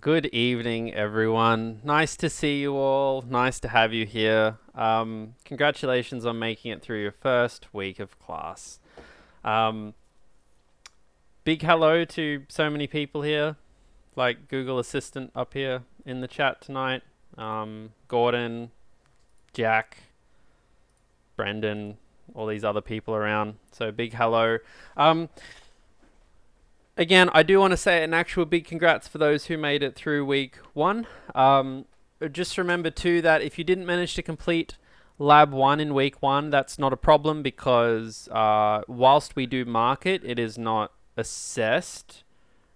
Good evening, everyone. Nice to see you all. Nice to have you here. Congratulations on making it through your first week of class. Um, Big hello to so many people here, like Google Assistant up here in the chat tonight. Gordon, Jack, Brendan, all these other people around. So big hello. Again, I do want to say an actual big congrats for those who made it through week one. Just remember too that if you didn't manage to complete lab one in week one, that's not a problem because whilst we do mark it, it is not assessed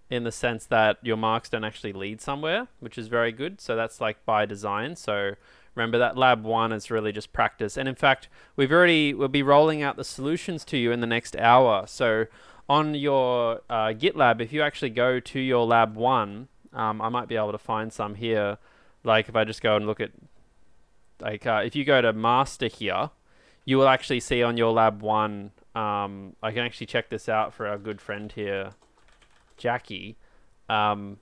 in the sense that your marks don't actually lead somewhere, which is very good. So that's like by design. So remember that lab one is really just practice. And in fact, we'll be rolling out the solutions to you in the next hour. So on your GitLab, if you actually go to your lab one, I might be able to find some here. Like if I just go and look at, like if you go to master here, you will actually see on your lab one, I can actually check this out for our good friend here, Jackie. You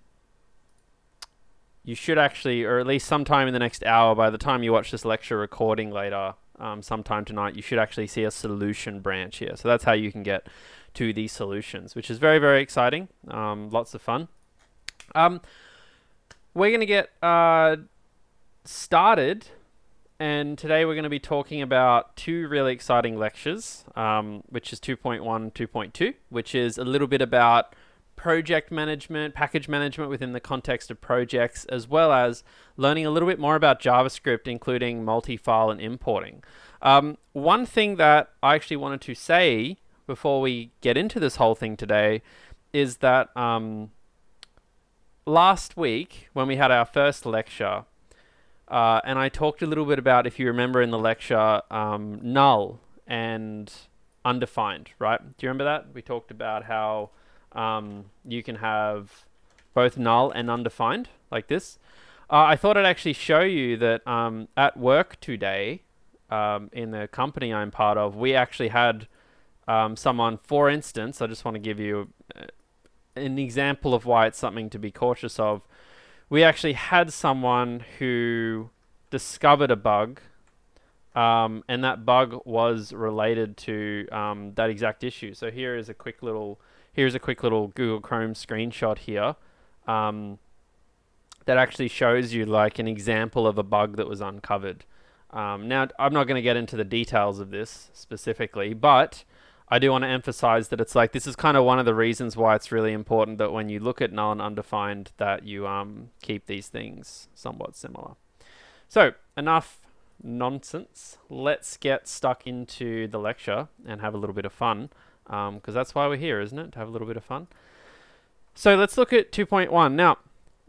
should actually, or at least sometime in the next hour, by the time you watch this lecture recording later, sometime tonight, you should actually see a solution branch here. So that's how you can get to these solutions, which is very, very exciting. Lots of fun. We're going to get started, and today we're going to be talking about two really exciting lectures, which is 2.1, 2.2, which is a little bit about project management, package management within the context of projects, as well as learning a little bit more about JavaScript, including multi-file and importing. One thing that I actually wanted to say before we get into this whole thing today is that last week when we had our first lecture, and I talked a little bit about, if you remember in the lecture, null and undefined, right? Do you remember that? We talked about how you can have both null and undefined like this. I thought I'd actually show you that at work today, in the company I'm part of, we actually had someone, for instance, I just want to give you an example of why it's something to be cautious of. We actually had someone who discovered a bug, and that bug was related to that exact issue. So here's a quick little Google Chrome screenshot here that actually shows you like an example of a bug that was uncovered. Now, I'm not going to get into the details of this specifically, but I do want to emphasize that it's like, this is kind of one of the reasons why it's really important that when you look at null and undefined, that you keep these things somewhat similar. So enough nonsense. Let's get stuck into the lecture and have a little bit of fun, because that's why we're here, isn't it? To have a little bit of fun. So let's look at 2.1. Now,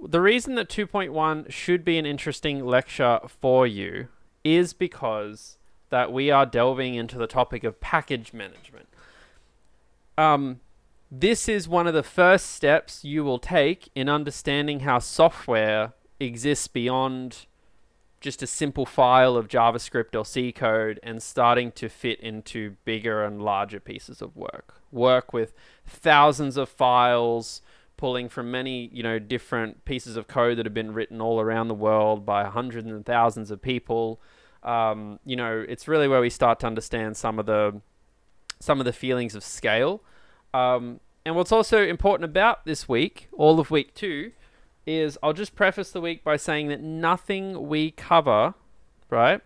the reason that 2.1 should be an interesting lecture for you is because that we are delving into the topic of package management. This is one of the first steps you will take in understanding how software exists beyond just a simple file of JavaScript or C code and starting to fit into bigger and larger pieces of work. Work with thousands of files, pulling from many, different pieces of code that have been written all around the world by hundreds and thousands of people. It's really where we start to understand some of the feelings of scale. And what's also important about this week, all of week 2, is I'll just preface the week by saying that nothing we cover, right?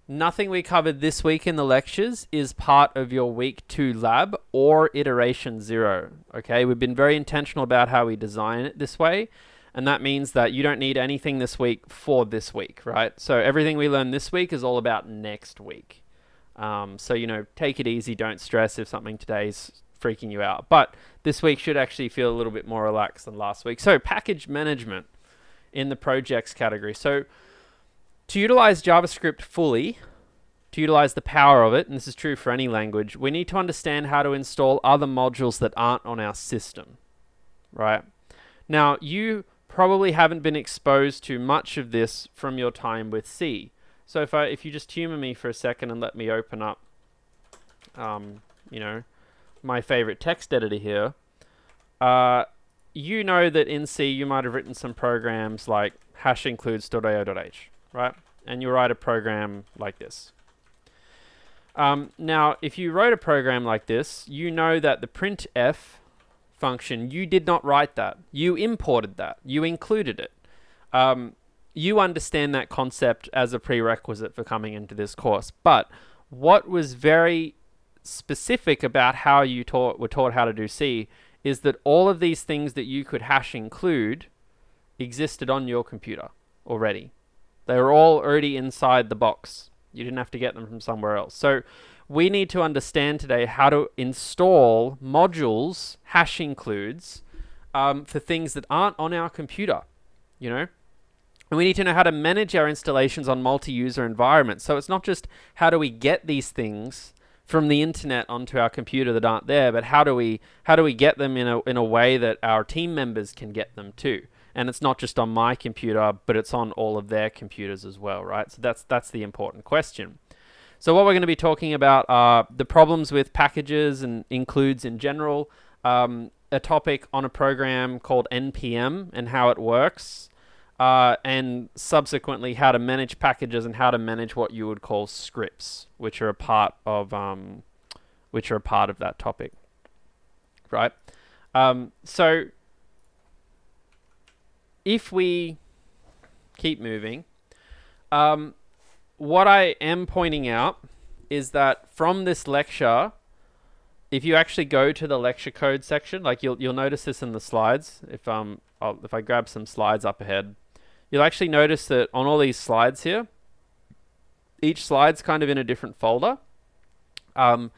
Nothing we covered this week in the lectures is part of your week 2 lab or iteration 0. Okay, we've been very intentional about how we design it this way. And that means that you don't need anything this week for this week, right? So everything we learn this week is all about next week. So, take it easy. Don't stress if something today's freaking you out. But this week should actually feel a little bit more relaxed than last week. So package management in the projects category. So to utilize JavaScript fully, to utilize the power of it, and this is true for any language, we need to understand how to install other modules that aren't on our system, right? Now, you probably haven't been exposed to much of this from your time with C. So if you just humor me for a second and let me open up, my favorite text editor here, you know that in C you might have written some programs like hash includes.io.h, right? And you write a program like this. Now, if you wrote a program like this, you know that the printf function, you did not write that. You imported that. You included it. You understand that concept as a prerequisite for coming into this course. But what was very specific about how you were taught how to do C is that all of these things that you could hash include existed on your computer already. They were all already inside the box. You didn't have to get them from somewhere else. So we need to understand today how to install modules, hash includes, for things that aren't on our computer, you know? And we need to know how to manage our installations on multi-user environments. So it's not just how do we get these things from the internet onto our computer that aren't there, but how do we get them in a way that our team members can get them too? And it's not just on my computer, but it's on all of their computers as well, right? So that's the important question. So what we're going to be talking about are the problems with packages and includes in general, a topic on a program called NPM and how it works, and subsequently how to manage packages and how to manage what you would call scripts, which are a part of that topic, right? So if we keep moving, what I am pointing out is that from this lecture, if you actually go to the lecture code section, like you'll notice this in the slides. If I grab some slides up ahead, you'll actually notice that on all these slides here, each slide's kind of in a different folder. And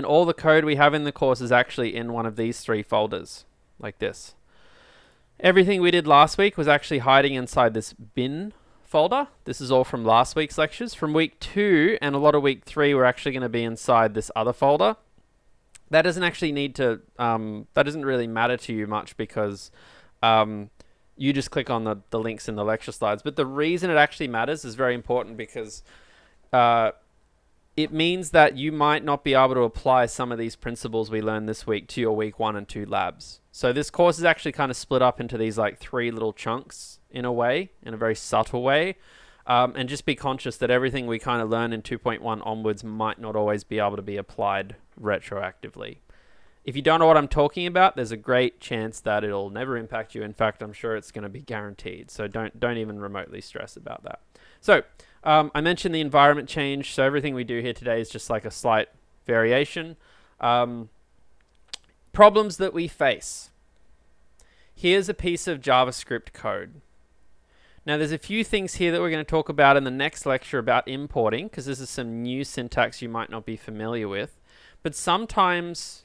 all the code we have in the course is actually in one of these 3 folders, like this. Everything we did last week was actually hiding inside this bin folder. This is all from last week's lectures. From week 2 and a lot of week 3, we're actually going to be inside this other folder. That doesn't actually need to, that doesn't really matter to you much because you just click on the links in the lecture slides. But the reason it actually matters is very important because it means that you might not be able to apply some of these principles we learned this week to your week 1 and 2 labs. So this course is actually kind of split up into these like 3 little chunks in a way, in a very subtle way. And just be conscious that everything we kind of learn in 2.1 onwards might not always be able to be applied retroactively. If you don't know what I'm talking about, there's a great chance that it'll never impact you. In fact, I'm sure it's going to be guaranteed. So don't even remotely stress about that. So I mentioned the environment change. So everything we do here today is just like a slight variation. Problems that we face. Here's a piece of JavaScript code. Now there's a few things here that we're going to talk about in the next lecture about importing, because this is some new syntax you might not be familiar with. But sometimes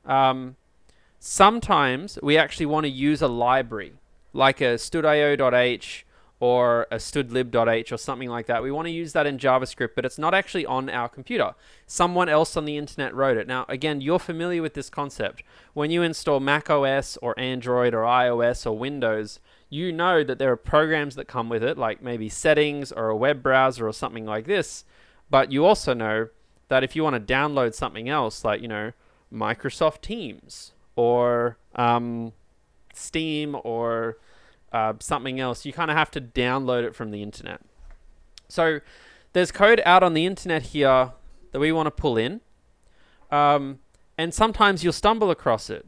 we actually want to use a library, like a stdio.h or a stdlib.h or something like that. We want to use that in JavaScript, but it's not actually on our computer. Someone else on the internet wrote it. Now, again, you're familiar with this concept. When you install Mac OS or Android or iOS or Windows, you know that there are programs that come with it, like maybe settings or a web browser or something like this. But you also know that if you want to download something else, like, you know, Microsoft Teams or Steam or something else, you kind of have to download it from the internet. So there's code out on the internet here that we want to pull in. And sometimes you'll stumble across it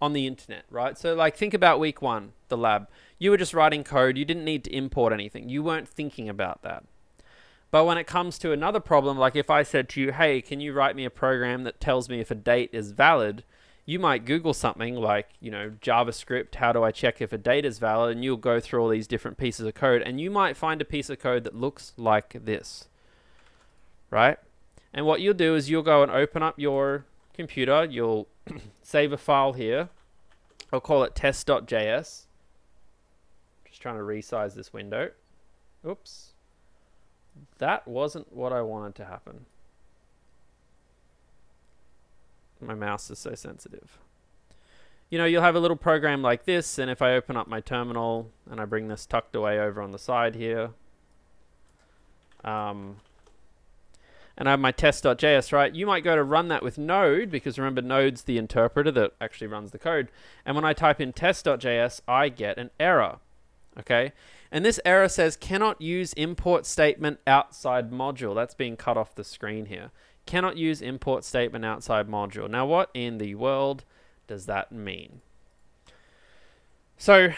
on the internet, right? So like think about week 1, the lab. You were just writing code. You didn't need to import anything. You weren't thinking about that. But when it comes to another problem, like if I said to you, hey, can you write me a program that tells me if a date is valid? You might Google something like, you know, JavaScript, how do I check if a date is valid? And you'll go through all these different pieces of code, and you might find a piece of code that looks like this, right? And what you'll do is you'll go and open up your computer. You'll save a file here. I'll call it test.js. Just trying to resize this window. Oops. That wasn't what I wanted to happen. My mouse is so sensitive. You know, you'll have a little program like this, and if I open up my terminal and I bring this tucked away over on the side here, and I have my test.js, right? You might go to run that with Node, because remember, Node's the interpreter that actually runs the code. And when I type in test.js, I get an error, okay? And this error says, cannot use import statement outside module. That's being cut off the screen here. Cannot use import statement outside module. Now, what in the world does that mean? So,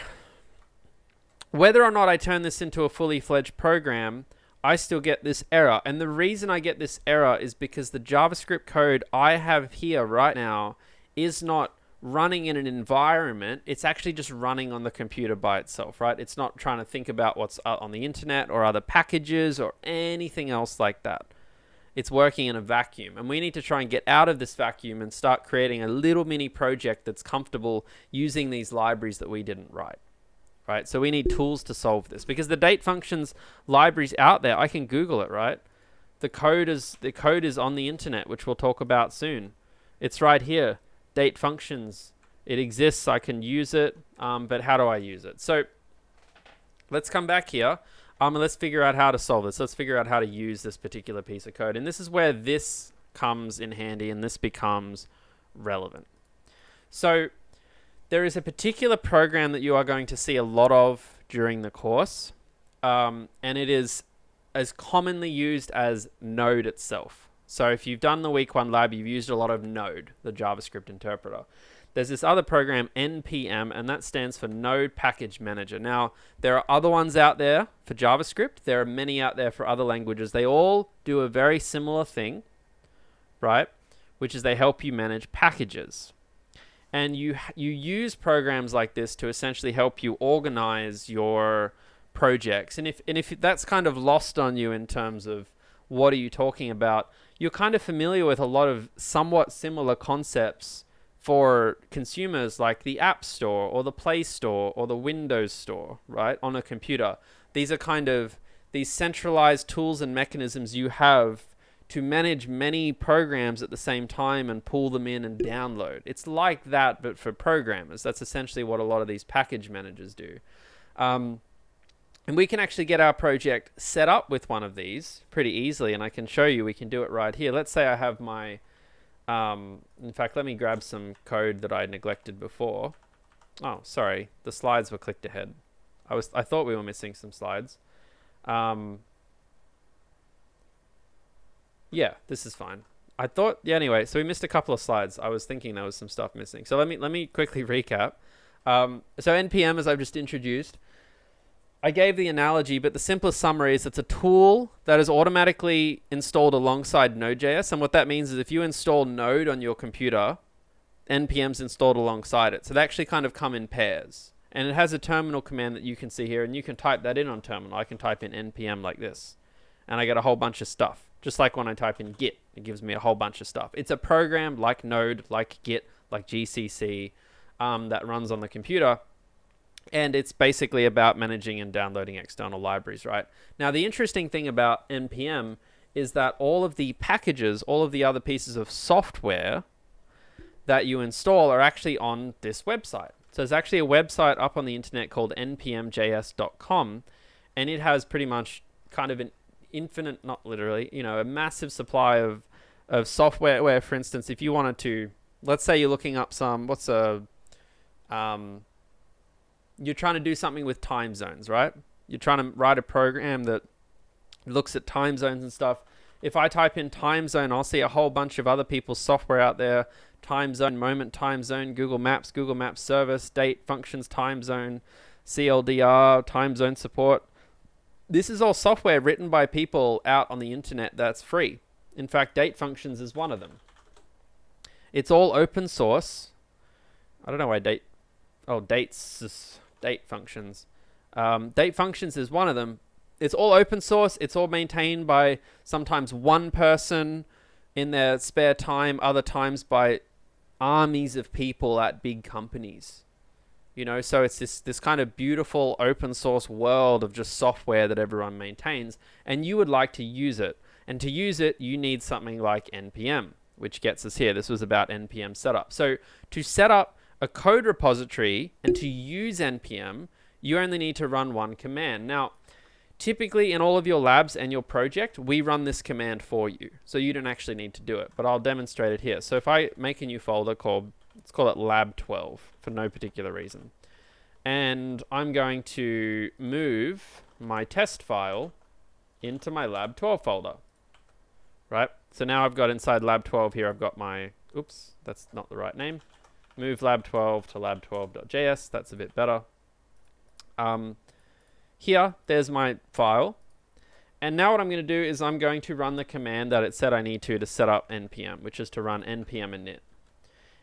whether or not I turn this into a fully fledged program, I still get this error. And the reason I get this error is because the JavaScript code I have here right now is not running in an environment. It's actually just running on the computer by itself, right? It's not trying to think about what's on the internet or other packages or anything else like that. It's working in a vacuum. And we need to try and get out of this vacuum and start creating a little mini project that's comfortable using these libraries that we didn't write. Right, so we need tools to solve this, because the date functions libraries out there, I can Google it, right? The code is on the internet, which we'll talk about soon. It's right here, date functions. It exists, I can use it, but how do I use it? So let's come back here, and let's figure out how to solve this. Let's figure out how to use this particular piece of code, and this is where this comes in handy, and this becomes relevant. So there is a particular program that you are going to see a lot of during the course, and it is as commonly used as Node itself. So if you've done the week 1 lab, you've used a lot of Node, the JavaScript interpreter. There's this other program, Npm, and that stands for Node Package Manager. Now, there are other ones out there for JavaScript. There are many out there for other languages. They all do a very similar thing, right? Which is they help you manage packages. And you use programs like this to essentially help you organize your projects. And if that's kind of lost on you in terms of what are you talking about, you're kind of familiar with a lot of somewhat similar concepts for consumers, like the App Store or the Play Store or the Windows Store, right, on a computer. These are kind of these centralized tools and mechanisms you have to manage many programs at the same time and pull them in and download. It's like that, but for programmers. That's essentially what a lot of these package managers do. And we can actually get our project set up with one of these pretty easily, and I can show you. We can do it right here. Let's say I have my... in fact, let me grab some code that I neglected before. Oh, sorry. The slides were clicked ahead. I thought we were missing some slides. Yeah, this is fine. I thought, yeah, anyway, so we missed a couple of slides. I was thinking there was some stuff missing. So let me quickly recap. So NPM, as I've just introduced, I gave the analogy, but the simplest summary is it's a tool that is automatically installed alongside Node.js. And what that means is if you install Node on your computer, NPM's installed alongside it. So they actually kind of come in pairs. And it has a terminal command that you can see here, and you can type that in on terminal. I can type in NPM like this, and I get a whole bunch of stuff. Just like when I type in Git, it gives me a whole bunch of stuff. It's a program like Node, like Git, like GCC that runs on the computer. And it's basically about managing and downloading external libraries, right? Now, the interesting thing about NPM is that all of the packages, all of the other pieces of software that you install are actually on this website. So there's actually a website up on the internet called npmjs.com, and it has pretty much kind of an infinite, not literally, a massive supply of software where, for instance, if you wanted to, let's say you're looking up you're trying to do something with time zones, right? You're trying to write a program that looks at time zones and stuff. If I type in time zone, I'll see a whole bunch of other people's software out there. Time zone, moment, time zone, Google Maps service, date, functions, time zone, CLDR, time zone support. This is all software written by people out on the internet that's free. In fact, date functions is one of them. It's all open source. I don't know why date functions. Date functions is one of them. It's all open source. It's all maintained by sometimes one person in their spare time, other times by armies of people at big companies. So it's this kind of beautiful open source world of just software that everyone maintains, and you would like to use it. And to use it, you need something like NPM, which gets us here. This was about Npm Setup. So to set up a code repository and to use NPM, you only need to run one command. Now, Typically in all of your labs and your project, we run this command for you. So you don't actually need to do it, but I'll demonstrate it here. So if I make a new folder called, let's call it lab 12 for no particular reason. And I'm going to move my test file into my lab 12 folder, right? So now I've got inside lab 12 here, I've got my, oops, that's not the right name. Move lab 12 to lab12.js, that's a bit better. Here, there's my file. And now what I'm going to do is I'm going to run the command that it said I need to set up npm, which is to run npm init.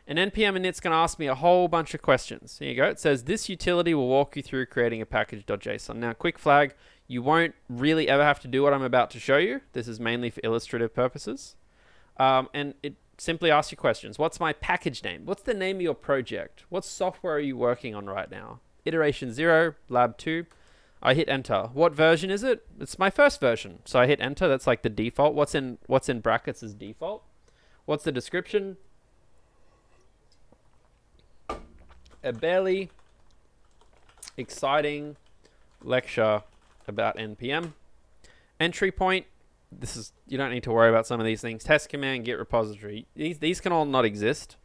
And npm init's going to ask me a whole bunch of questions. Here you go. It says, this utility will walk you through creating a package.json. Now, quick flag, you won't really ever have to do what I'm about to show you. This is mainly for illustrative purposes. And it simply asks you questions. What's my package name? What's the name of your project? What software are you working on right now? Iteration 0, lab 2. I hit enter. What version is it? It's my first version. So I hit enter. That's like the default. What's in brackets is default. What's the description? A barely exciting lecture about npm. Entry point. This is, you don't need to worry about some of these things. Test command, git repository. These can all not exist.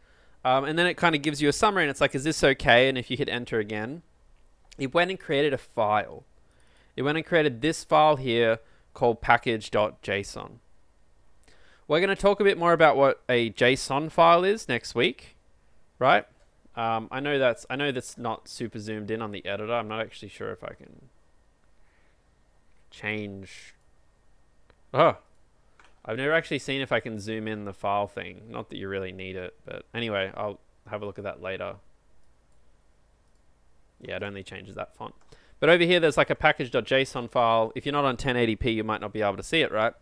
And then it kind of gives you a summary and it's like, is this okay? And if you hit enter again, it went and created a file. It went and created this file here called package.json. We're going to talk a bit more about what a JSON file is next week, right? I know that's not super zoomed in on the editor. I'm not actually sure if I can change. Oh, I've never actually seen if I can zoom in the file thing. Not that you really need it, but anyway, I'll have a look at that later. Yeah, it only changes that font. But over here, there's like a package.json file. If you're not on 1080p, you might not be able to see it, right?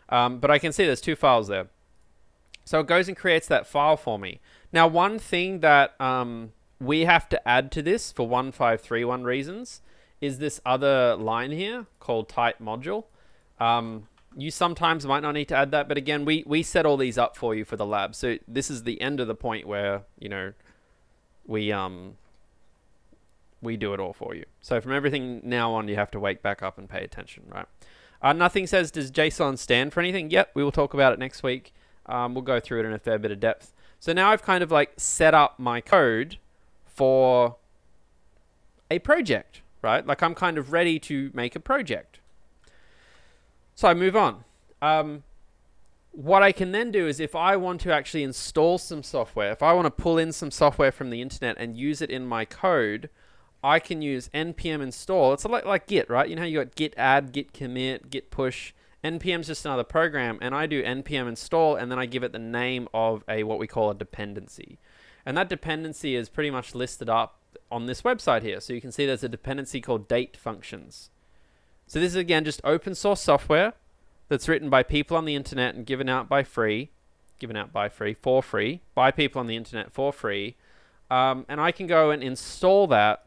But I can see there's two files there. So it goes and creates that file for me. Now, one thing that we have to add to this for 1531 reasons is this other line here called type module. You sometimes might not need to add that, but again, we set all these up for you for the lab. So this is the end of the point where, you know, we do it all for you. So from everything now on, you have to wake back up and pay attention, right? Nothing says, does JSON stand for anything? Yep, we will talk about it next week. We'll go through it in a fair bit of depth. So now I've kind of like set up my code for a project, right? Like I'm kind of ready to make a project. So I move on. What I can then do is if I want to actually install some software, if I want to pull in some software from the internet and use it in my code, I can use npm install. It's like git, right? You know how you got git add, git commit, git push. npm's just another program, and I do npm install, and then I give it the name of what we call a dependency. And that dependency is pretty much listed up on this website here. So you can see there's a dependency called date functions. So this is, again, just open source software that's written by people on the internet and given out for free, by people on the internet for free. And I can go and install that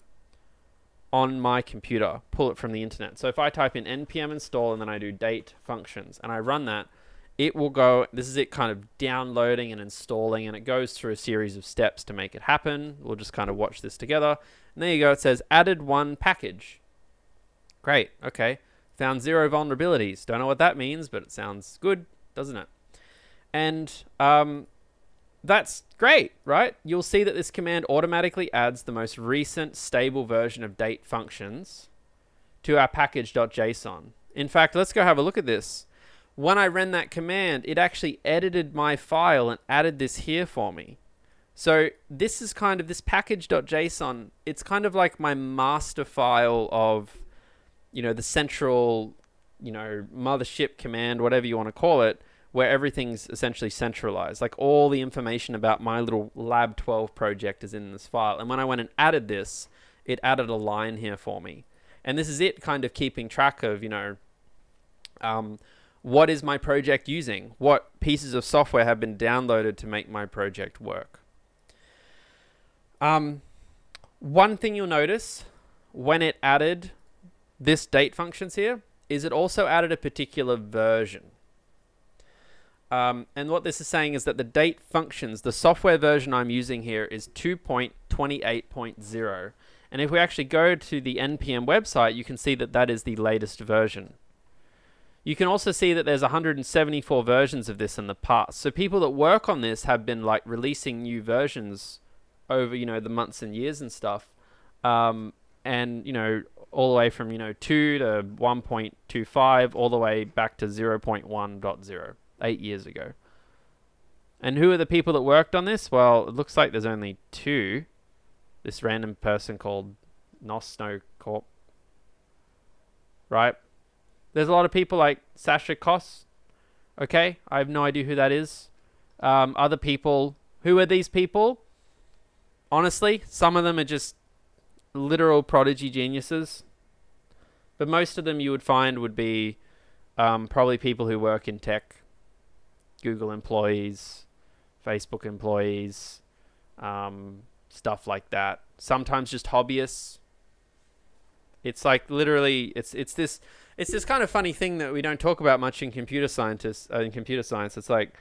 on my computer, pull it from the internet. So if I type in npm install and then I do date functions and I run that, it will go, this is it kind of downloading and installing, and it goes through a series of steps to make it happen. We'll just kind of watch this together. And there you go, it says added one package. Great, okay. Found 0 vulnerabilities. Don't know what that means, but it sounds good, doesn't it? And that's great, right? You'll see that this command automatically adds the most recent stable version of date functions to our package.json. In fact, let's go have a look at this. When I ran that command, it actually edited my file and added this here for me. So this is kind of this package.json. It's kind of like my master file of, you know, the central, you know, mothership command, whatever you want to call it, where everything's essentially centralized. Like all the information about my little lab 12 project is in this file. And when I went and added this, it added a line here for me. And this is it kind of keeping track of, you know, what is my project using? What pieces of software have been downloaded to make my project work? One thing you'll notice when it added this date functions here is it also added a particular version. And what this is saying is that the date functions, the software version I'm using here is 2.12. 2.28.0. And if we actually go to the NPM website, you can see that that is the latest version. You can also see that there's 174 versions of this in the past. So people that work on this have been like releasing new versions over, you know, the months and years and stuff. And, you know, all the way from, you know, 2 to 1.25 all the way back to 0.1.0, 8 years ago. And who are the people that worked on this? Well, it looks like there's only two. This random person called Nosno Corp. Right? There's a lot of people like Sasha Koss. Okay, I have no idea who that is. Other people. Who are these people? Honestly, some of them are just literal prodigy geniuses. But most of them you would find would be probably people who work in tech. Google employees, Facebook employees, stuff like that. Sometimes just hobbyists. It's like literally, it's this kind of funny thing that we don't talk about much in computer science. It's like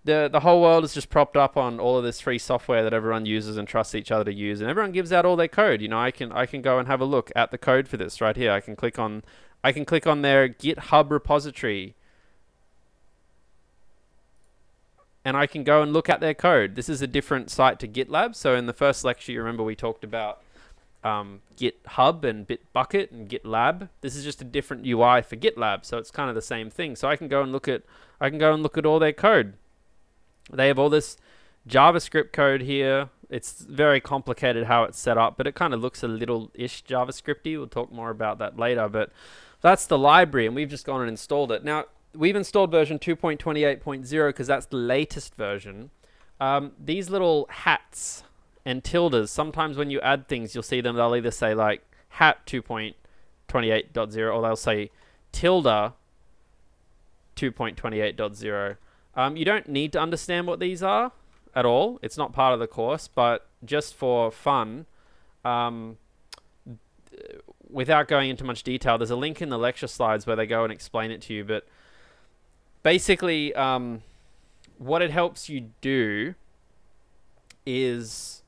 the whole world is just propped up on all of this free software that everyone uses and trusts each other to use, and everyone gives out all their code. You know, I can go and have a look at the code for this right here. I can click on their GitHub repository, and I can go and look at their code. This is a different site to GitLab. So in the first lecture, you remember we talked about GitHub and Bitbucket and GitLab. This is just a different UI for GitLab, so it's kind of the same thing. So I can go and look at all their code. They have all this JavaScript code here. It's very complicated how it's set up, but it kind of looks a little-ish JavaScripty. We'll talk more about that later, but that's the library, and we've just gone and installed it. Now, we've installed version 2.28.0 because that's the latest version. These little hats and tildes, sometimes when you add things, you'll see them, they'll either say like hat 2.28.0 or they'll say tilde 2.28.0. You don't need to understand what these are at all. It's not part of the course, but just for fun, without going into much detail, there's a link in the lecture slides where they go and explain it to you. But basically, what it helps you do is...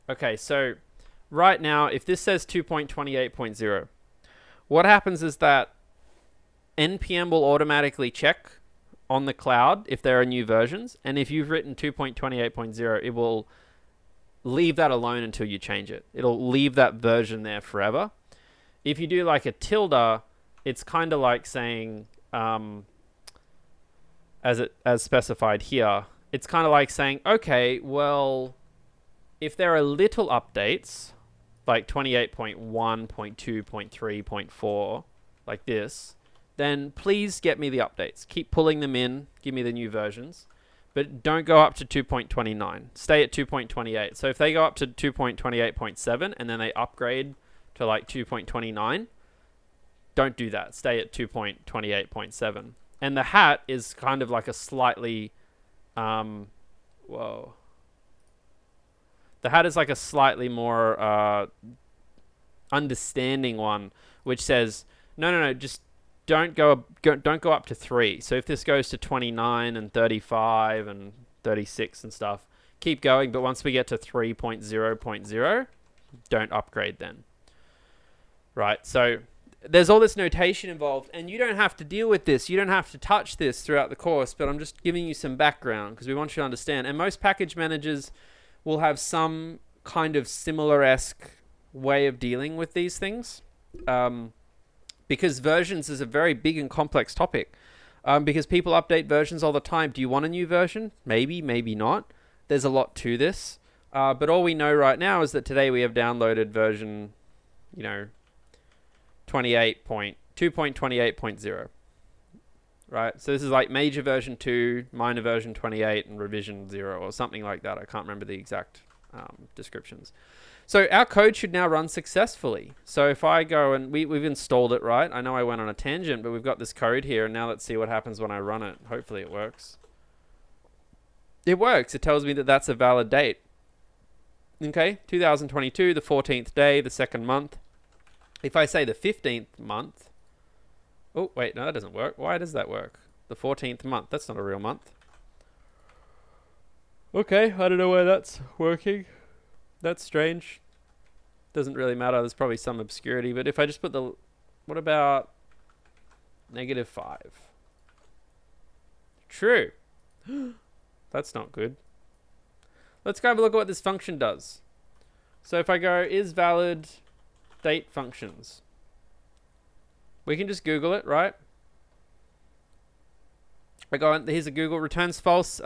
Okay, so right now, if this says 2.28.0, what happens is that NPM will automatically check on the cloud if there are new versions, and if you've written 2.28.0, it will leave that alone until you change it. It'll leave that version there forever. If you do like a tilde, it's kind of like saying, as specified here, it's kind of like saying, okay, well, if there are little updates, like 28.1.2.3.4, like this, then please get me the updates. Keep pulling them in, give me the new versions, but don't go up to 2.29. Stay at 2.28. So if they go up to 2.28.7 and then they upgrade to like 2.29, don't do that. Stay at 2.28.7. And the hat is kind of like a slightly, The hat is like a slightly more understanding one, which says, no, just don't go up to 3. So if this goes to 29 and 35 and 36 and stuff, keep going. But once we get to 3.0.0, don't upgrade then. Right, so there's all this notation involved, and you don't have to deal with this. You don't have to touch this throughout the course, but I'm just giving you some background because we want you to understand. And most package managers will have some kind of similar-esque way of dealing with these things, because versions is a very big and complex topic, because people update versions all the time. Do you want a new version? Maybe, maybe not. There's a lot to this, but all we know right now is that today we have downloaded version, 2.28.0. Right, so this is like major version 2, minor version 28, and revision 0, or something like that. I can't remember the exact descriptions. So our code should now run successfully. So if I go and we've installed it, right? I know I went on a tangent, but we've got this code here, and now let's see what happens when I run it. Hopefully it works. It works. It tells me that that's a valid date. Okay, 2022, the 14th day, the 2nd month. If I say the 15th month, oh, wait, no, that doesn't work. Why does that work? The 14th month, that's not a real month. Okay, I don't know why that's working. That's strange. Doesn't really matter. There's probably some obscurity, but if I just put the... What about -5? True. That's not good. Let's go have a look at what this function does. So if I go is valid date functions, we can just Google it, right? I go on, here's a Google, returns false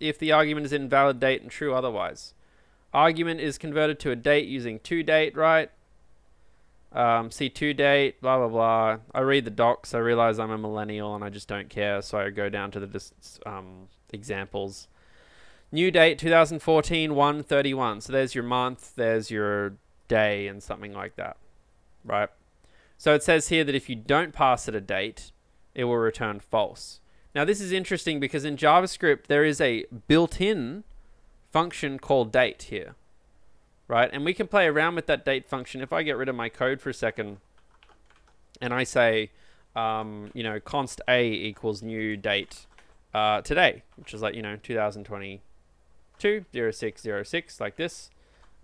if the argument is invalid date and true otherwise. Argument is converted to a date using toDate, right? See toDate, blah, blah, blah. I read the docs. I realize I'm a millennial and I just don't care. So I go down to the examples. New date, 2014, 1/31. So there's your month, there's your day and something like that, right? So it says here that if you don't pass it a date, it will return false. Now this is interesting because in JavaScript, there is a built-in function called date here, right? And we can play around with that date function. If I get rid of my code for a second and I say, const a equals new date today, which is like, 2022, 0606, like this.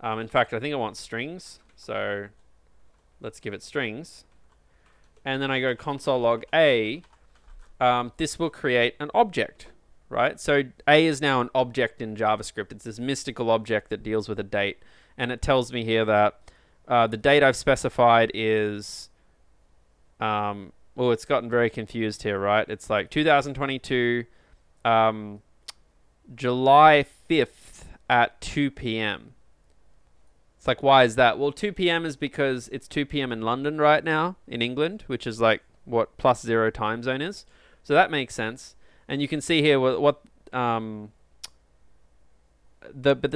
In fact, I think I want strings. So let's give it strings. And then I go console log a. This will create an object, right? So a is now an object in JavaScript. It's this mystical object that deals with a date. And it tells me here that the date I've specified is... it's gotten very confused here, right? It's like 2022, July 5th at 2 p.m. It's like, why is that? Well, 2 p.m. is because it's 2 p.m. in London right now, in England, which is like what +0 time zone is. So that makes sense. And you can see here what the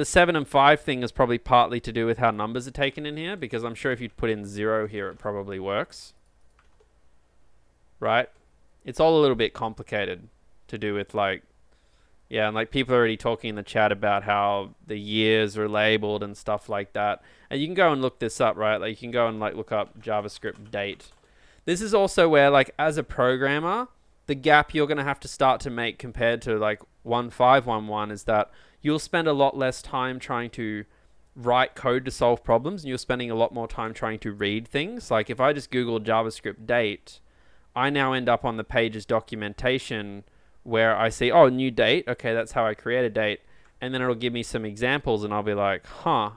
7 and 5 thing is probably partly to do with how numbers are taken in here, because I'm sure if you put in 0 here, it probably works. Right? It's all a little bit complicated to do with and like people are already talking in the chat about how the years are labeled and stuff like that. And you can go and look this up, right? Like you can go and look up JavaScript date. This is also where as a programmer, the gap you're going to have to start to make compared to 1511 is that you'll spend a lot less time trying to write code to solve problems, and you're spending a lot more time trying to read things. Like if I just Google JavaScript date, I now end up on the page's documentation where I see, oh, new date. Okay, that's how I create a date. And then it'll give me some examples and I'll be like, huh.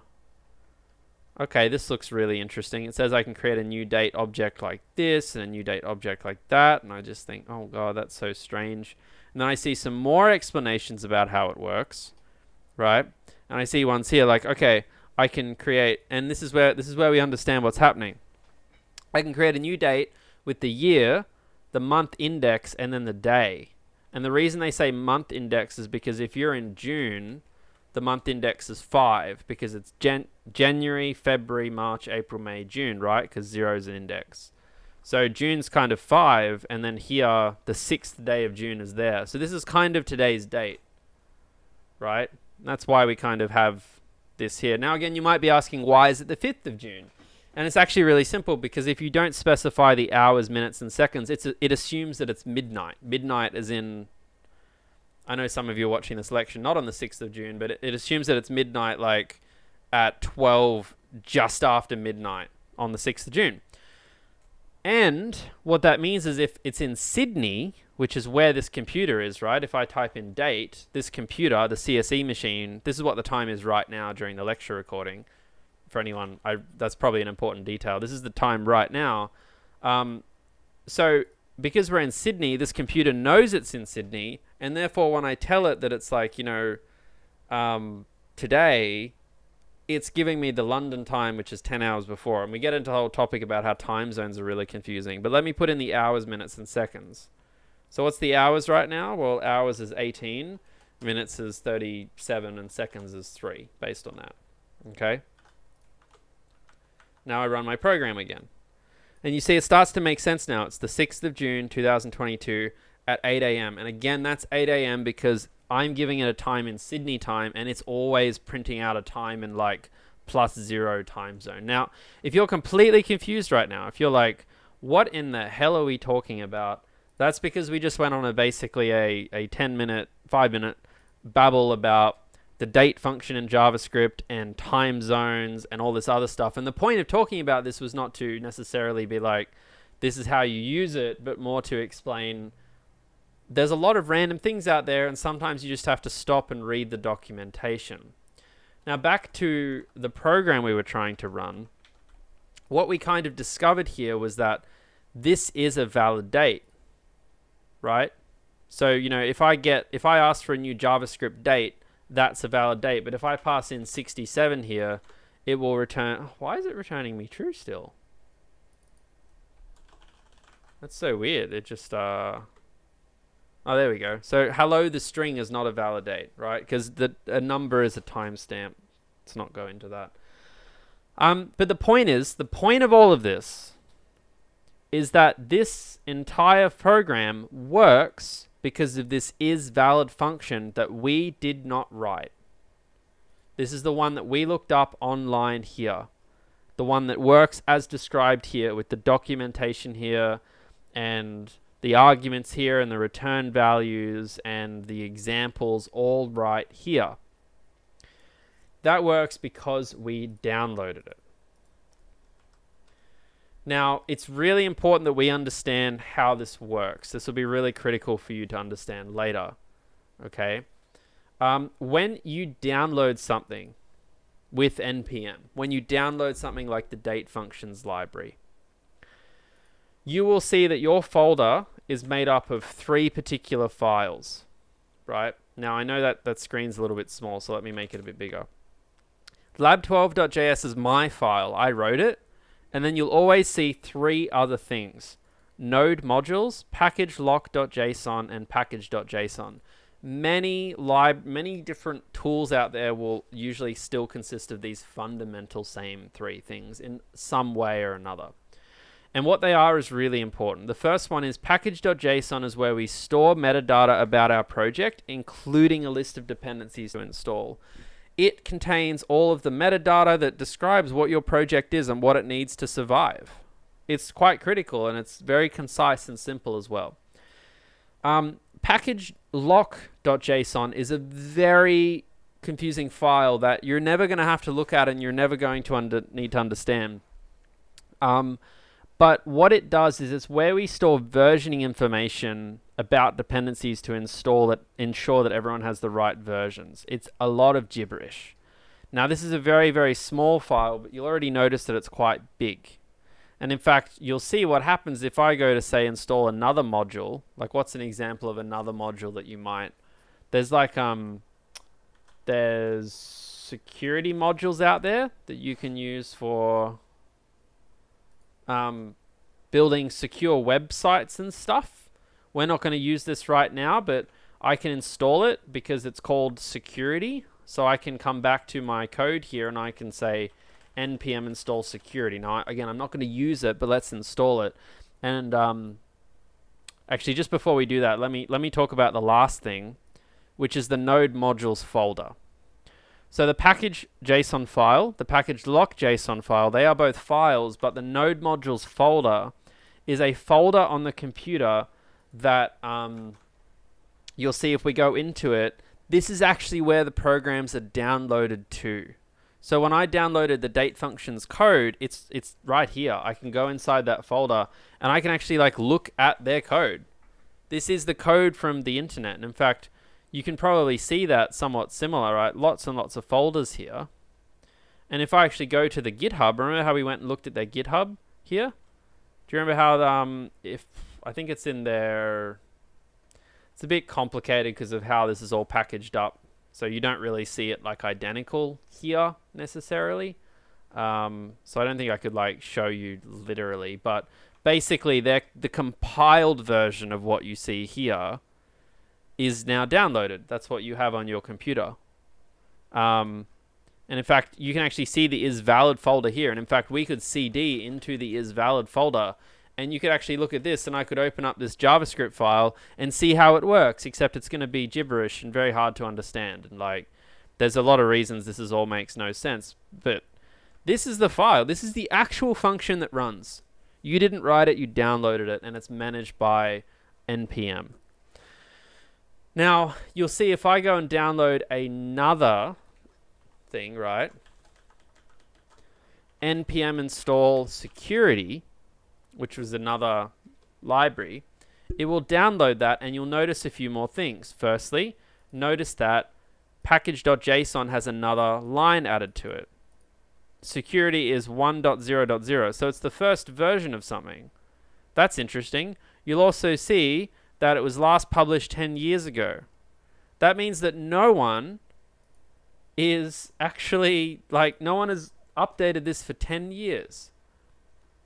Okay, this looks really interesting. It says I can create a new date object like this and a new date object like that. And I just think, oh God, that's so strange. And then I see some more explanations about how it works, right? And I see ones here like, okay, I can create, and this is where we understand what's happening. I can create a new date with the year, the month index, and then the day. And the reason they say month index is because if you're in June, the month index is 5 because it's January, February, March, April, May, June, right? Because 0 is an index. So June's kind of 5, and then here, the 6th day of June is there. So this is kind of today's date, right? That's why we kind of have this here. Now, again, you might be asking, why is it the 5th of June? And it's actually really simple because if you don't specify the hours, minutes, and seconds, it assumes that it's midnight. Midnight as in, I know some of you are watching this lecture not on the 6th of June, but it assumes that it's midnight at 12, just after midnight on the 6th of June. And what that means is if it's in Sydney, which is where this computer is, right? If I type in date, this computer, the CSE machine, this is what the time is right now during the lecture recording. For anyone, that's probably an important detail. This is the time right now. So because we're in Sydney, this computer knows it's in Sydney, and therefore when I tell it that it's today, it's giving me the London time, which is 10 hours before. And we get into the whole topic about how time zones are really confusing. But let me put in the hours, minutes, and seconds. So what's the hours right now? Well, hours is 18, minutes is 37, and seconds is 3, based on that. Okay? Now I run my program again. And you see it starts to make sense now. It's the 6th of June, 2022 at 8 a.m. And again, that's 8 a.m. because I'm giving it a time in Sydney time, and it's always printing out a time in +0 time zone. Now, if you're completely confused right now, if you're like, what in the hell are we talking about? That's because we just went on basically a 5-minute babble about the date function in JavaScript and time zones and all this other stuff. And the point of talking about this was not to necessarily be like, this is how you use it, but more to explain there's a lot of random things out there, and sometimes you just have to stop and read the documentation. Now back to the program we were trying to run. What we kind of discovered here was that this is a valid date, right? So, you know, if I ask for a new JavaScript date, that's a valid date. But if I pass in 67 here, it will return. Why is it returning me true still? That's so weird. It just, oh, there we go. So hello, the string is not a valid date, right? Because a number is a timestamp. Let's not go into that. But the point of all of this is that this entire program works because of this is valid function that we did not write. This is the one that we looked up online here. The one that works as described here with the documentation here and the arguments here and the return values and the examples all right here. That works because we downloaded it. Now, it's really important that we understand how this works. This will be really critical for you to understand later. Okay? When you download something with NPM, when you download something like the date functions library, you will see that your folder is made up of 3 particular files, right? Now, I know that screen's a little bit small, so let me make it a bit bigger. lab12.js is my file. I wrote it. And then you'll always see 3 other things. Node modules, package lock.json, and package.json. Many different tools out there will usually still consist of these fundamental same 3 things in some way or another. And what they are is really important. The first one is package.json is where we store metadata about our project, including a list of dependencies to install. It contains all of the metadata that describes what your project is and what it needs to survive. It's quite critical, and it's very concise and simple as well. Package lock.json is a very confusing file that you're never going to have to look at and you're never going to need to understand. But what it does is it's where we store versioning information about dependencies to ensure that everyone has the right versions. It's a lot of gibberish. Now, this is a very, very small file, but you'll already notice that it's quite big. And in fact, you'll see what happens if I go to, say, install another module. Like, what's an example of another module that you might... There's like, there's security modules out there that you can use for building secure websites and stuff. We're not going to use this right now, but I can install it because it's called security. So I can come back to my code here and I can say Npm Install Security. Now, again, I'm not going to use it, but let's install it. And actually, just before we do that, let me talk about the last thing, which is the node modules folder. So the package JSON file, the package lock JSON file, they are both files, but the node modules folder is a folder on the computer that you'll see if we go into it. This is actually where the programs are downloaded to. So when I downloaded the date functions code, it's right here. I can go inside that folder and I can actually like look at their code. This is the code from the internet. And in fact, you can probably see that somewhat similar, right? Lots and lots of folders here. And if I actually go to the GitHub, remember how we went and looked at their GitHub here? Do you remember how, I think it's in their, it's a bit complicated because of how this is all packaged up. So you don't really see it like identical here necessarily. So I don't think I could like show you literally, but basically the compiled version of what you see here is now downloaded. That's what you have on your computer. And in fact, you can actually see the isValid folder here. And in fact, we could CD into the isValid folder and you could actually look at this and I could open up this JavaScript file and see how it works, except it's going to be gibberish and very hard to understand. And like, there's a lot of reasons this all makes no sense, but this is the file. This is the actual function that runs. You didn't write it, you downloaded it, and it's managed by NPM. Now, you'll see if I go and download another thing, right? Npm Install Security, which was another library, it will download that and you'll notice a few more things. Firstly, notice that package.json has another line added to it. Security is 1.0.0, so it's the first version of something. That's interesting. You'll also see that it was last published 10 years ago. That means that no one is actually, no one has updated this for 10 years.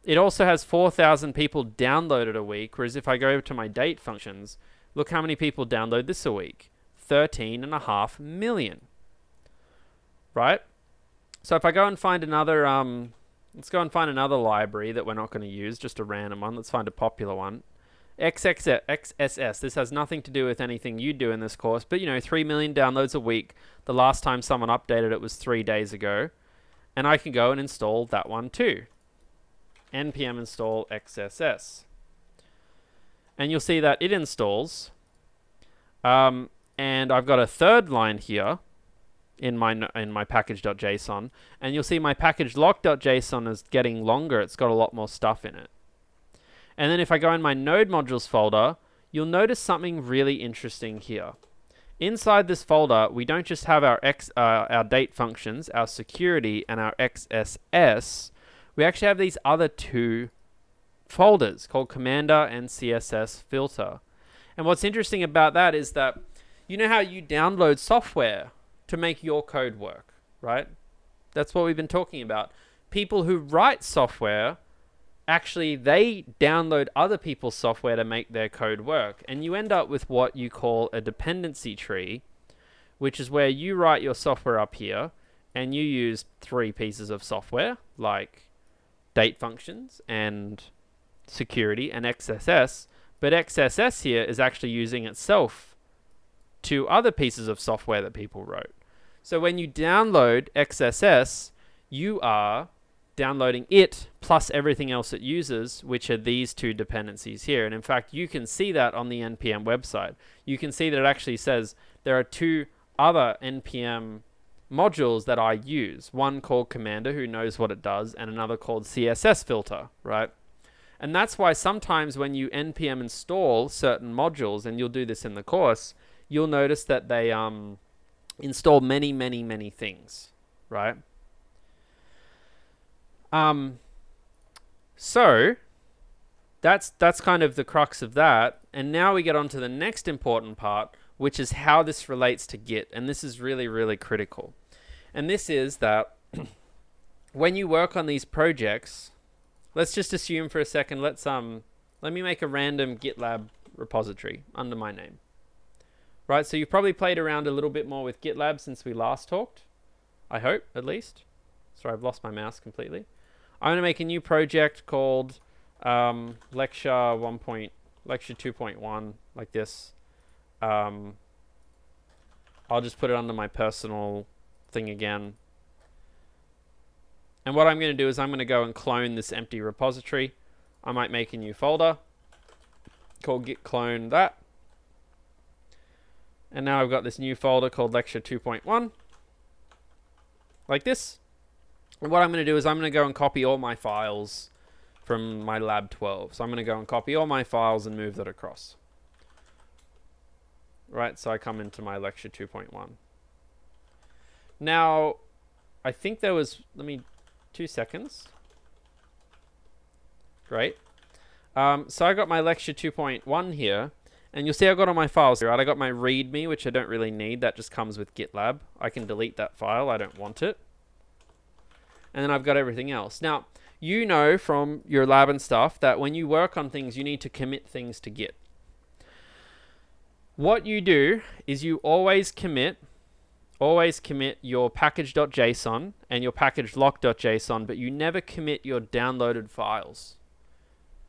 It also has 4,000 people downloaded a week, whereas if I go over to my date functions, look how many people download this a week. 13.5 million. Right? So if I go and find another, let's go and find another library that we're not going to use, just a random one. Let's find a popular one. XSS. This has nothing to do with anything you do in this course, but 3 million downloads a week. The last time someone updated it was 3 days ago. And I can go and install that one too. Npm install XSS. And you'll see that it installs. And I've got a third line here in my package.json. And you'll see my package lock.json is getting longer. It's got a lot more stuff in it. And then if I go in my node modules folder, you'll notice something really interesting here. Inside this folder, we don't just have our date functions, our security, and our XSS. We actually have these other two folders called Commander and CSS Filter. And what's interesting about that is that you know how you download software to make your code work, right? That's what we've been talking about. People who write software, actually, they download other people's software to make their code work. And you end up with what you call a dependency tree, which is where you write your software up here and you use 3 pieces of software like date functions and security and XSS. But XSS here is actually using itself to other pieces of software that people wrote. So when you download XSS, you are downloading it plus everything else it uses, which are these 2 dependencies here. And in fact, you can see that on the NPM website. You can see that it actually says there are 2 other NPM modules that I use. One called Commander, who knows what it does, and another called CSS Filter, right? And that's why sometimes when you npm install certain modules, and you'll do this in the course, you'll notice that they install many things, right? So that's kind of the crux of that. And now we get on to the next important part, which is how this relates to Git. And this is really critical. And this is that when you work on these projects, let's just assume for a second, let me make a random GitLab repository under my name. Right, so you've probably played around a little bit more with GitLab since we last talked. I hope, at least. Sorry, I've lost my mouse completely. I'm going to make a new project called Lecture 2.1, like this. I'll just put it under my personal thing again. And what I'm going to do is I'm going to go and clone this empty repository. I might make a new folder called git clone that. And now I've got this new folder called Lecture 2.1, like this. And what I'm going to do is I'm going to go and copy all my files from my lab 12. So I'm going to go and copy all my files and move that across. Right, so I come into my Lecture 2.1. Now, I think there was, 2 seconds. Great. So I got my Lecture 2.1 here. And you'll see I've got all my files here, right? I got my README, which I don't really need. That just comes with GitLab. I can delete that file. I don't want it. And then I've got everything else. Now, you know from your lab and stuff that when you work on things, you need to commit things to Git. What you do is you always commit your package.json and your package lock.json, but you never commit your downloaded files.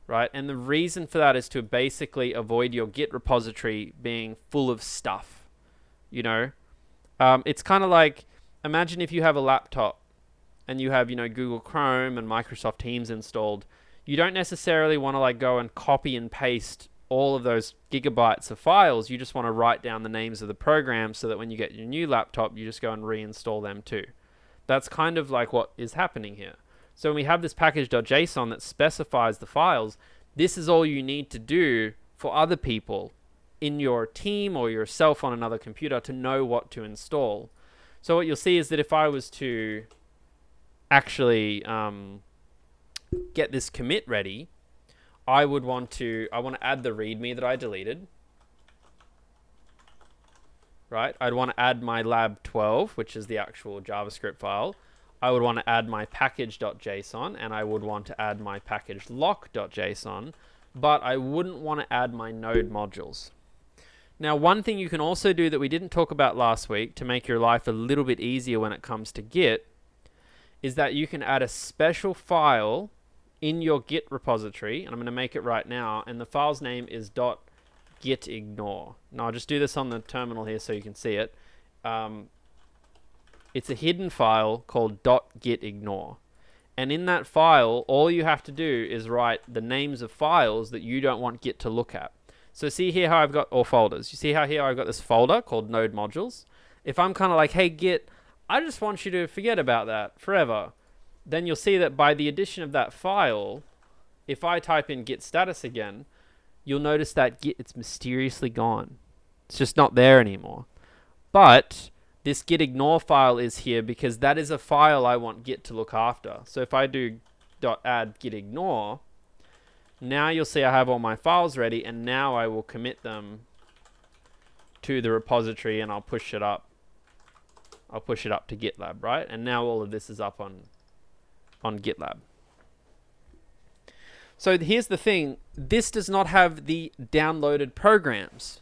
Right? And the reason for that is to basically avoid your Git repository being full of stuff. It's kind of like, imagine if you have a laptop and you have, Google Chrome and Microsoft Teams installed. You don't necessarily want to go and copy and paste all of those gigabytes of files, you just want to write down the names of the programs so that when you get your new laptop, you just go and reinstall them too. That's kind of like what is happening here. So when we have this package.json that specifies the files, this is all you need to do for other people in your team or yourself on another computer to know what to install. So what you'll see is that if I was to actually get this commit ready, I want to add the README that I deleted. Right? I'd want to add my lab12, which is the actual JavaScript file. I would want to add my package.json, and I would want to add my package lock.json, but I wouldn't want to add my node modules. Now, one thing you can also do that we didn't talk about last week to make your life a little bit easier when it comes to Git is that you can add a special file in your Git repository, and I'm going to make it right now, and the file's name is .gitignore. Now I'll just do this on the terminal here so you can see it. It's a hidden file called .gitignore. And in that file, all you have to do is write the names of files that you don't want Git to look at. So see here how I've got, or folders. You see how here I've got this folder called node modules? If I'm kind of like, hey Git, I just want you to forget about that forever, then you'll see that by the addition of that file, if I type in git status again, you'll notice that Git, it's mysteriously gone. It's just not there anymore. But this gitignore file is here because that is a file I want Git to look after. So if I do .add gitignore, now you'll see I have all my files ready, and now I will commit them to the repository and I'll push it up. I'll push it up to GitLab, right? And now all of this is up on GitLab. So here's the thing, this does not have the downloaded programs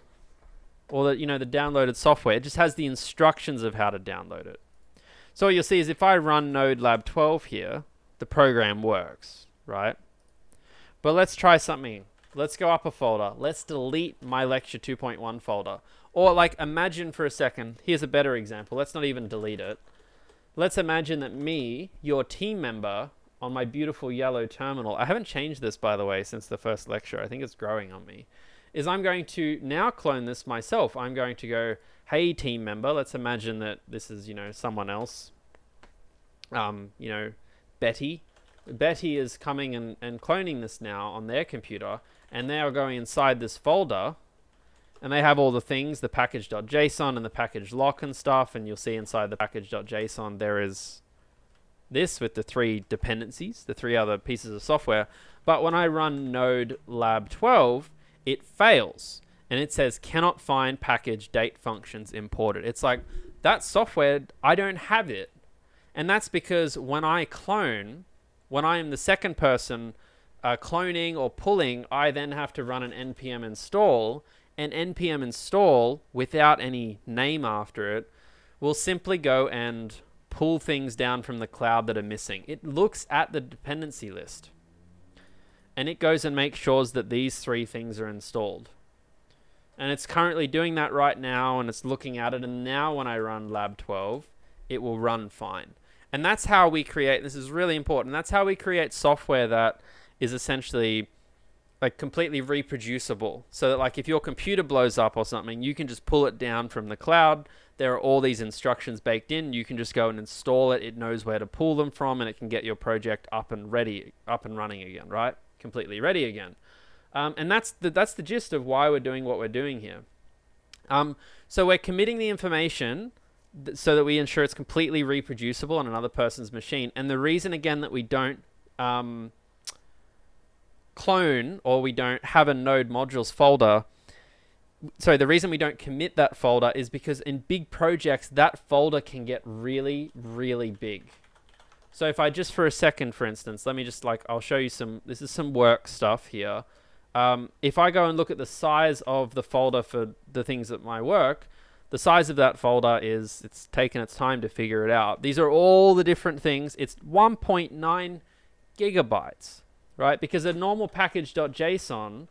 or the downloaded software. It just has the instructions of how to download it. So what you'll see is if I run node lab12 here, the program works, right? But let's try something. Let's go up a folder. Let's delete my lecture 2.1 folder. Or like imagine for a second, here's a better example. Let's not even delete it. Let's imagine that me, your team member, on my beautiful yellow terminal, I haven't changed this by the way since the first lecture, I think it's growing on me, is I'm going to now clone this myself. I'm going to go, hey team member, let's imagine that this is, someone else, Betty. Betty is coming and cloning this now on their computer, and they are going inside this folder, and they have all the things, the package.json and the package lock and stuff, and you'll see inside the package.json there is this with the 3 dependencies, the 3 other pieces of software. But when I run node lab12, it fails, and it says cannot find package date functions imported. It's like, that software, I don't have it. And that's because when I clone, when I am the second person cloning or pulling, I then have to run an npm install, and npm install, without any name after it, will simply go and pull things down from the cloud that are missing. It looks at the dependency list, and it goes and makes sure that these 3 things are installed. And it's currently doing that right now, and it's looking at it, and now when I run lab12, it will run fine. And that's how we create, this is really important, that's how we create software that is essentially like completely reproducible. So that like if your computer blows up or something, you can just pull it down from the cloud. There are all these instructions baked in. You can just go and install it. It knows where to pull them from, and it can get your project up and running again, right? Completely ready again. And that's the gist of why we're doing what we're doing here. So we're committing the information so that we ensure it's completely reproducible on another person's machine. And the reason, again, that we don't clone or we don't have a node modules folder, so the reason we don't commit that folder is because in big projects, that folder can get really, really big. So if I just for a second, for instance, let me just I'll show you this is some work stuff here. If I go and look at the size of the folder for the things that my work, the size of that folder it's taken its time to figure it out. These are all the different things. It's 1.9 gigabytes, right? Because a normal package.json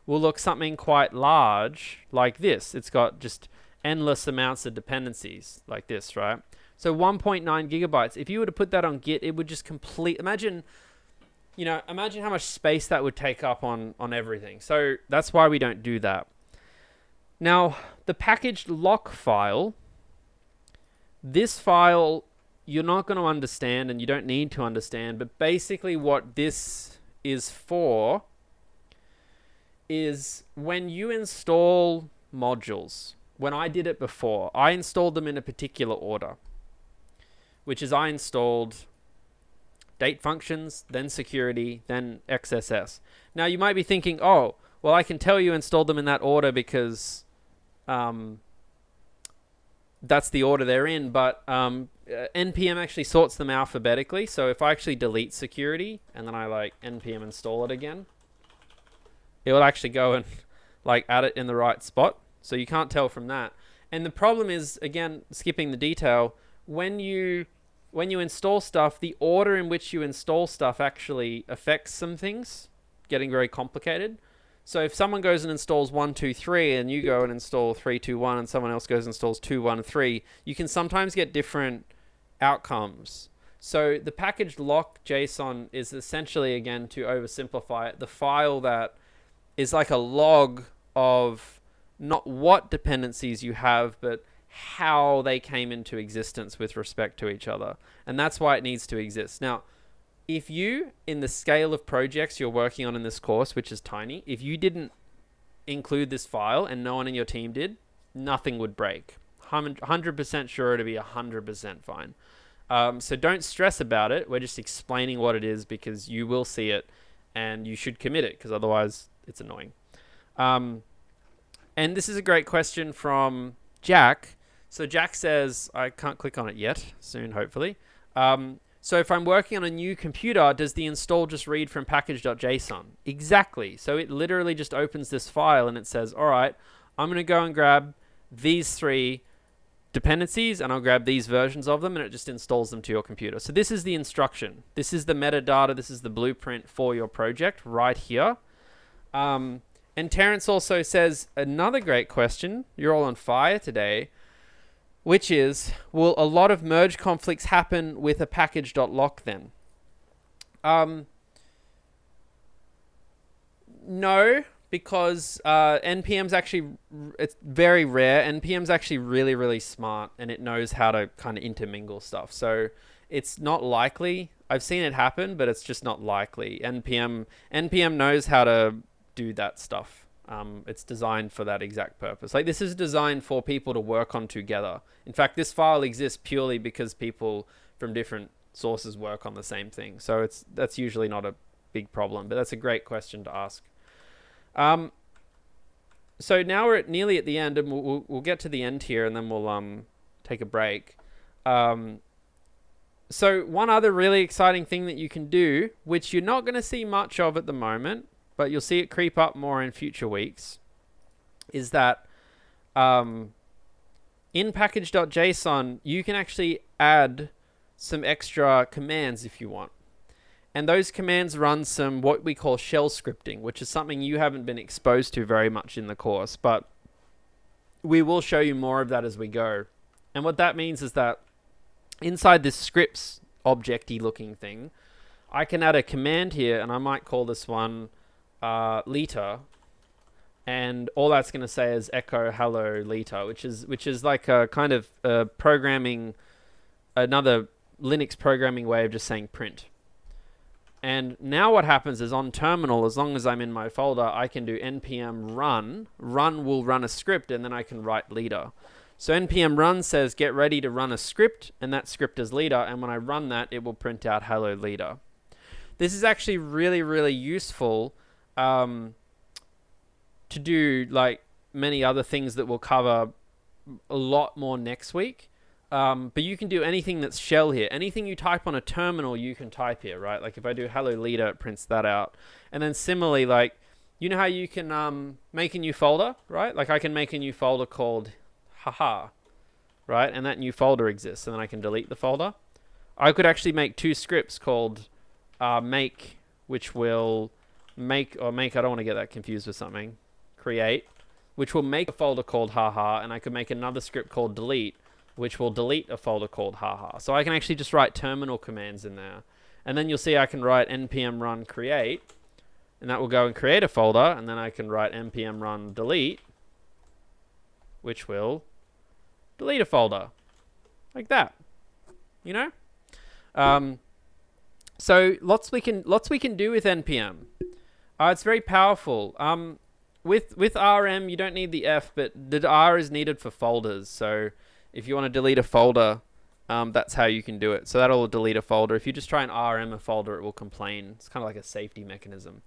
will look something quite large like this. It's got just endless amounts of dependencies like this, right? So 1.9 gigabytes. If you were to put that on Git, it would just imagine you know, imagine how much space that would take up on everything. So that's why we don't do that. Now, the packaged lock file, this file you're not going to understand and you don't need to understand, but basically what this is for is when you install modules. When I did it before, I installed them in a particular order, which is I installed date functions, then security, then XSS. Now you might be thinking, oh, well, I can tell you installed them in that order because that's the order they're in, but npm actually sorts them alphabetically. So if I actually delete security and then I like npm install it again, it will actually go and like add it in the right spot. So you can't tell from that. And the problem is, again, skipping the detail, when you install stuff, the order in which you install stuff actually affects some things, getting very complicated. So if someone goes and installs 1, 2, 3, and you go and install 3, 2, 1, and someone else goes and installs 2, 1, 3, you can sometimes get different outcomes. So the packaged lock JSON is essentially, again, to oversimplify it, the file that is like a log of not what dependencies you have, but how they came into existence with respect to each other. And that's why it needs to exist. Now, if you, in the scale of projects you're working on in this course, which is tiny, if you didn't include this file and no one in your team did, nothing would break. 100% sure to be 100% fine. So don't stress about it. We're just explaining what it is because you will see it and you should commit it because otherwise it's annoying. And this is a great question from Jack. So Jack says, I can't click on it yet, soon hopefully. So if I'm working on a new computer, does the install just read from package.json? Exactly. So it literally just opens this file and it says, all right, I'm going to go and grab these 3 dependencies and I'll grab these versions of them and it just installs them to your computer. So this is the instruction. This is the metadata. This is the blueprint for your project right here. And Terrence also says another great question. You're all on fire today. Which is, will a lot of merge conflicts happen with a package.lock then? No, because NPM's actually, it's very rare. NPM's actually really, really smart and it knows how to kind of intermingle stuff. So it's not likely. I've seen it happen, but it's just not likely. NPM knows how to do that stuff. It's designed for that exact purpose. Like this is designed for people to work on together. In fact, this file exists purely because people from different sources work on the same thing. So that's usually not a big problem, but that's a great question to ask. So now we're nearly at the end and we'll get to the end here and then we'll take a break. So one other really exciting thing that you can do, which you're not going to see much of at the moment, but you'll see it creep up more in future weeks, is that in package.json, you can actually add some extra commands if you want. And those commands run some what we call shell scripting, which is something you haven't been exposed to very much in the course, but we will show you more of that as we go. And what that means is that inside this scripts object-y looking thing, I can add a command here, and I might call this one liter, and all that's going to say is echo hello liter, which is like a kind of programming, another Linux programming way of just saying print. And now what happens is on terminal, as long as I'm in my folder, I can do npm run. Run will run a script, and then I can write liter. So npm run says get ready to run a script, and that script is liter, and when I run that, it will print out hello liter. This is actually really, really useful to do like many other things that we'll cover a lot more next week. But you can do anything that's shell here. Anything you type on a terminal, you can type here, right? Like if I do hello liter, it prints that out. And then similarly, like, you know how you can make a new folder, right? Like I can make a new folder called haha, right? And that new folder exists, and then I can delete the folder. I could actually make 2 scripts called make, which will make, I don't want to get that confused with something, create, which will make a folder called haha, and I could make another script called delete, which will delete a folder called haha. So I can actually just write terminal commands in there. And then you'll see I can write npm run create, and that will go and create a folder, and then I can write npm run delete, which will delete a folder, like that, you know? So lots we can do with npm. It's very powerful. With rm, you don't need the f, but the r is needed for folders. So if you want to delete a folder, that's how you can do it. So that'll delete a folder. If you just try and rm a folder, it will complain. It's kind of like a safety mechanism.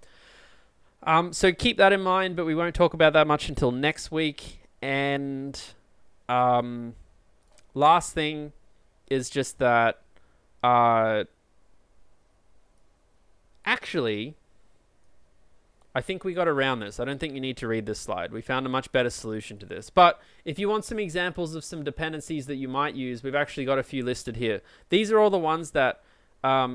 So keep that in mind, but we won't talk about that much until next week. And last thing is just that actually, I think we got around this. I don't think you need to read this slide. We found a much better solution to this. But if you want some examples of some dependencies that you might use, we've actually got a few listed here. These are all the ones that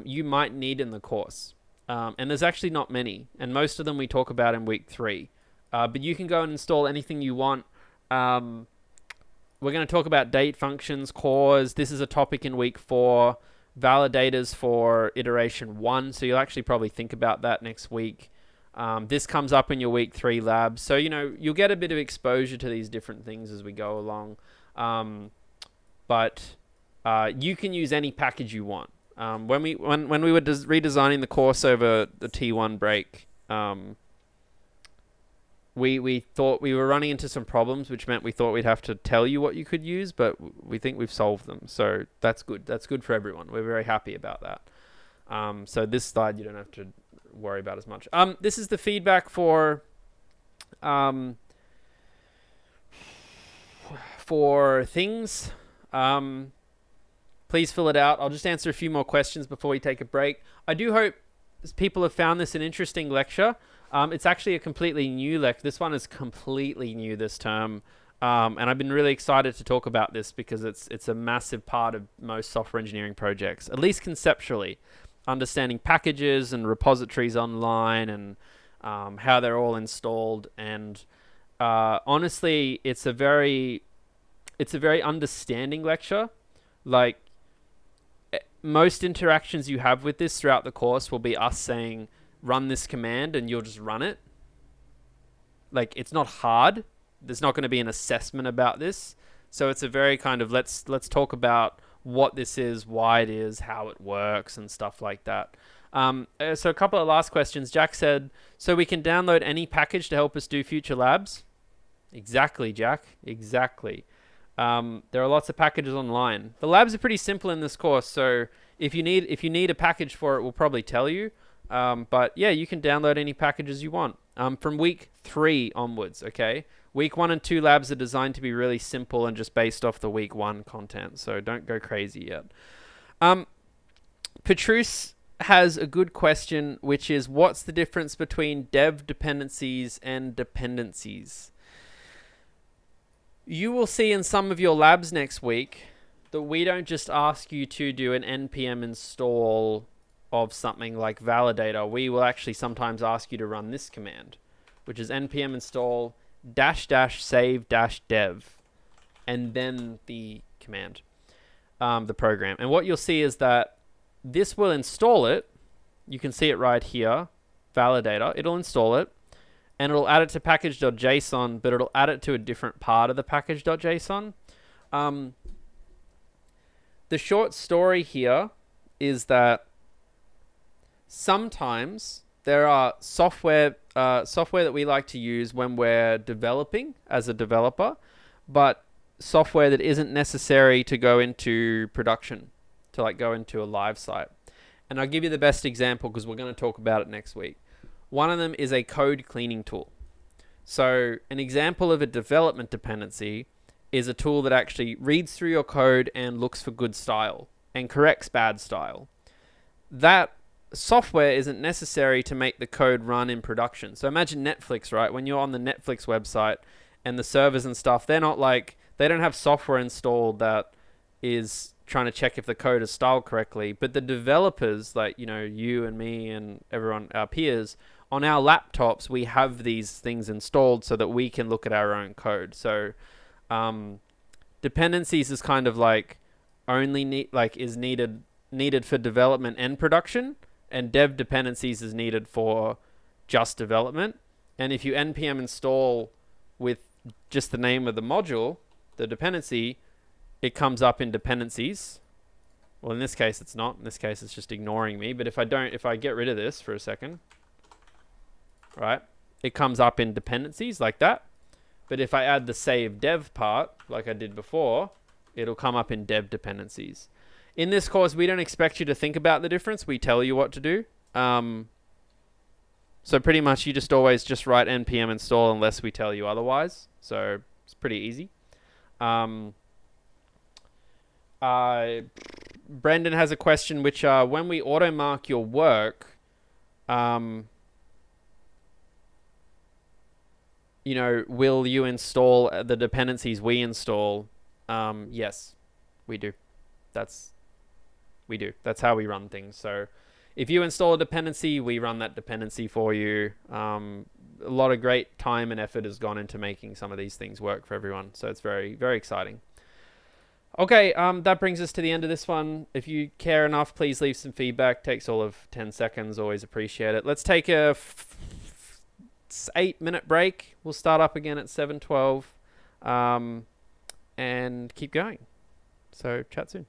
you might need in the course. And there's actually not many. And most of them we talk about in week 3. But you can go and install anything you want. We're going to talk about date functions, cores. This is a topic in week 4. Validators for iteration 1. So you'll actually probably think about that next week. This comes up in your week 3 labs. So, you know, you'll get a bit of exposure to these different things as we go along. But you can use any package you want. When we were redesigning the course over the T1 break, we thought we were running into some problems, which meant we thought we'd have to tell you what you could use, but we think we've solved them. So that's good. That's good for everyone. We're very happy about that. So this slide you don't have to worry about as much. This is the feedback for things. Please fill it out. I'll just answer a few more questions before we take a break. I do hope people have found this an interesting lecture. It's actually a completely new lecture. This one is completely new this term. And I've been really excited to talk about this because it's a massive part of most software engineering projects, at least conceptually. Understanding packages and repositories online and how they're all installed. And honestly, it's a very understanding lecture. Like, most interactions you have with this throughout the course will be us saying, run this command, and you'll just run it. Like, it's not hard. There's not going to be an assessment about this. So it's a very kind of, let's talk about what this is, why it is, how it works, and stuff like that. So a couple of last questions. Jack said, so we can download any package to help us do future labs? Exactly, Jack. Exactly. There are lots of packages online. The labs are pretty simple in this course, so if you need a package for it, we'll probably tell you. But yeah, you can download any packages you want. From week 3 onwards, okay? Week 1 and 2 labs are designed to be really simple and just based off the week 1 content, so don't go crazy yet. Petrus has a good question, which is, what's the difference between dev dependencies and dependencies? You will see in some of your labs next week that we don't just ask you to do an npm install of something like validator. We will actually sometimes ask you to run this command, which is npm install --save-dev, and then the command, the program. And what you'll see is that this will install it. You can see it right here, validator. It'll install it, and it'll add it to package.json, but it'll add it to a different part of the package.json. The short story here is that sometimes there are software that we like to use when we're developing as a developer, but software that isn't necessary to go into production, to like go into a live site. And I'll give you the best example because we're going to talk about it next week. One of them is a code cleaning tool. So an example of a development dependency is a tool that actually reads through your code and looks for good style and corrects bad style. That software isn't necessary to make the code run in production. So imagine Netflix, right? When you're on the Netflix website and the servers and stuff, they don't have software installed that is trying to check if the code is styled correctly. But the developers, like, you know, you and me and everyone, our peers, on our laptops, we have these things installed so that we can look at our own code. So dependencies is kind of like is needed needed for development and production, and dev dependencies is needed for just development. And if you npm install with just the name of the module, the dependency, it comes up in dependencies. Well, in this case, it's not. In this case, it's just ignoring me. But if I get rid of this for a second, right, it comes up in dependencies like that. But if I add the save dev part, like I did before, it'll come up in dev dependencies. In this course, we don't expect you to think about the difference. We tell you what to do. So pretty much you just always just write npm install unless we tell you otherwise. So it's pretty easy. Brendan has a question, which when we auto mark your work, you know, will you install the dependencies we install? Yes, we do. That's how we run things. So if you install a dependency, we run that dependency for you. A lot of great time and effort has gone into making some of these things work for everyone. So it's very, very exciting. Okay, that brings us to the end of this one. If you care enough, please leave some feedback. Takes all of 10 seconds. Always appreciate it. Let's take a 8-minute break. We'll start up again at 7:12 and keep going. So chat soon.